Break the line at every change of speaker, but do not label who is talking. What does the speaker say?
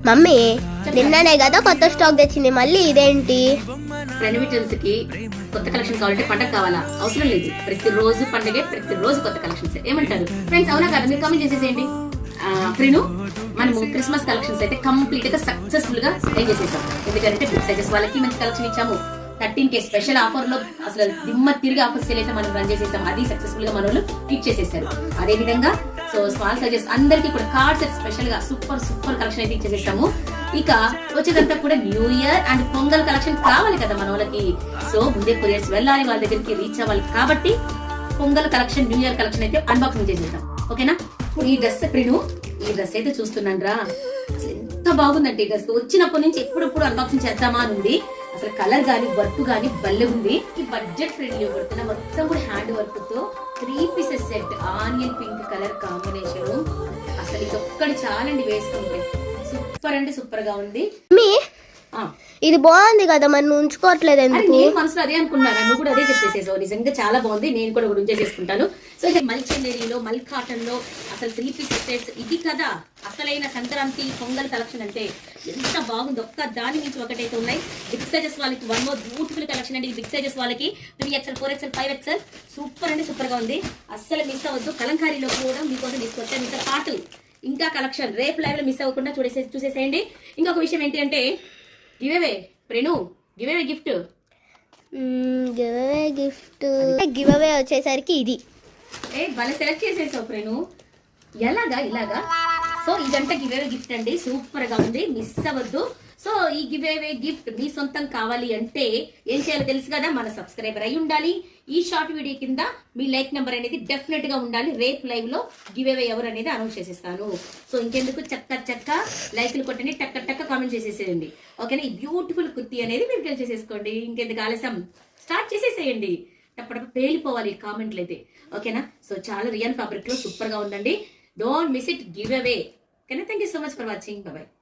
Mummy నిన్ననే కదా కొత్త స్టాక్ తెచ్చింది, మళ్ళీ ఇదేంటి?
రెనోవేటర్స్ కి కొత్త కలెక్షన్ కావాలంటే పండగ కావాలా? అవసరం లేదు, ప్రతిరోజు పండగే, ప్రతిరోజు కొత్త కలెక్షన్స్. ఏమంటారు ఫ్రెండ్స్? అవునా కదా? మీరు కామెంట్ చేసేసేయండి. ప్రిను, మనము క్రిస్మస్ కలెక్షన్స్ అయితే కంప్లీట్ గా సక్సెస్ఫుల్ గా ఎండ్ చేసేసాం. ఎందుకంటే బిగ్ సైజెస్ వాళ్ళకి మంచి కలెక్షన్ ఇచ్చాము. 13K స్పెషల్ ఆఫర్ లో అసలు దిమ్మ తిరిగి ఆఫర్ సేల్ అయితే మనం రన్ చేసేసాం. అది సక్సెస్ఫుల్ గా మన వాళ్ళు హిట్ చేసేసారు. అదే విధంగా సో స్మాల్ సైజెస్ అందరికి కూడా కార్డ్ సెట్ స్పెషల్ గా సూపర్ సూపర్ కలెక్షన్ అయితే ఇచ్చేసేసాము. ఇక వచ్చేదంతా కూడా new year and pongal collection కావాలి కదా మన వాళ్ళకి. సో ముందే కొరియర్స్ వెళ్ళాలి, వాళ్ళ దగ్గరికి రీచ్ అవ్వాలి. కాబట్టి pongal collection, new year collection అయితే అన్బాక్సింగ్ చేసేద్దాం. ఓకేనా? ఇప్పుడు ఈ డ్రెస్ ప్రిను, ఈ డ్రెస్ అయితే చూస్తున్నాను రా, అసలు ఎంత బాగుందంటే ఈ డ్రెస్. వచ్చినప్పటి నుంచి ఎప్పుడెప్పుడు అన్బాక్సింగ్ చేద్దామా అని ఉంది. అసలు కలర్ గానీ వర్క్ గానీ భలే ఉంది. ఈ బడ్జెట్ ఫ్రెండ్లీ పడుతున్న మొత్తం కూడా హ్యాండ్ వర్క్ తో 3 pieces set, onion pink colour combination. అసలు ఇది ఒక్కటి చాలండి వేసుకుంటే. సూపర్ అంటే సూపర్ గా ఉంది.
ఇది బాగుంది కదా, మరి నువ్వు ఉంచుకోవట్లేదు ఎందుకు?
నేను మనసులో అదే అనుకున్నాను, నువ్వు కూడా అదే చెప్పేసేసావు. నిజంగా చాలా బాగుంది, నేను కూడా ఉంచేసేసుకుంటాను. సో ఇక మల్ చందేరిలో, మల్ కాటన్ లో అసలు 3 పీసెస్ సెట్స్. ఇది కదా అసలైన సంక్రాంతి పొంగల్ కలెక్షన్ అంటే. ఎంత బాగుంది, ఒక్క దాని నుంచి ఒకటైతే ఉన్నాయి. బిగ్ సైజెస్ వాళ్ళకి వన్ మోర్ బ్యూటిఫుల్ కలెక్షన్ అండి. బిగ్ సైజెస్ వాళ్ళకి 3XL, 4XL, 5XL సూపర్ అంటే సూపర్ గా ఉంది. అస్సలు మిస్ అవ్వద్దు. కలంకారీలో కూడా మీకోసం తీసుకొచ్చాను. మీతో పాటు ఇంకా కలెక్షన్ రేపు లైవ్ లో మిస్ అవ్వకుండా చూసేసేయండి. ఇంకొక విషయం ఏంటి అంటే గివేవే ప్రేణు, గివేవే గిఫ్ట్.
గివ్ అవే వచ్చేసరికి ఇది
భలే సెలెక్ట్ చేసేసావు ప్రేణు. ఇలాగా సో ఇదంతా గివేవే గిఫ్ట్ అండి. సూపర్ గా ఉంది, మిస్ అవ్వద్దు. సో ఈ గివేవే గిఫ్ట్ మీ సొంతం కావాలి అంటే ఏం చేయాలో తెలుసు కదా, మన సబ్స్క్రైబర్ అయి ఉండాలి. ఈ షార్ట్ వీడియో కింద మీ లైక్ నెంబర్ అనేది డెఫినెట్ గా ఉండాలి. రేపు లైవ్ లో గివేవే ఎవరు అనేది అనౌన్స్ చేసేస్తాను. సో ఇంకెందుకు చక్క లైక్లు కొట్టండి, టక్క కామెంట్ చేసేసేయండి. ఓకేనా? ఈ బ్యూటిఫుల్ కుర్తీ అనేది మీరు గెల్ చేసేసుకోండి. ఇంకెందుకు ఆలస్యం, స్టార్ట్ చేసేసేయండి. తప్పటి పేలిపోవాలి కామెంట్లు అయితే. ఓకేనా? సో చాలా రియల్ ఫ్యాబ్రిక్ లో సూపర్ గా ఉందండి. Don't miss it, give away. ఓకేనా? Thank you so much for watching. Bye.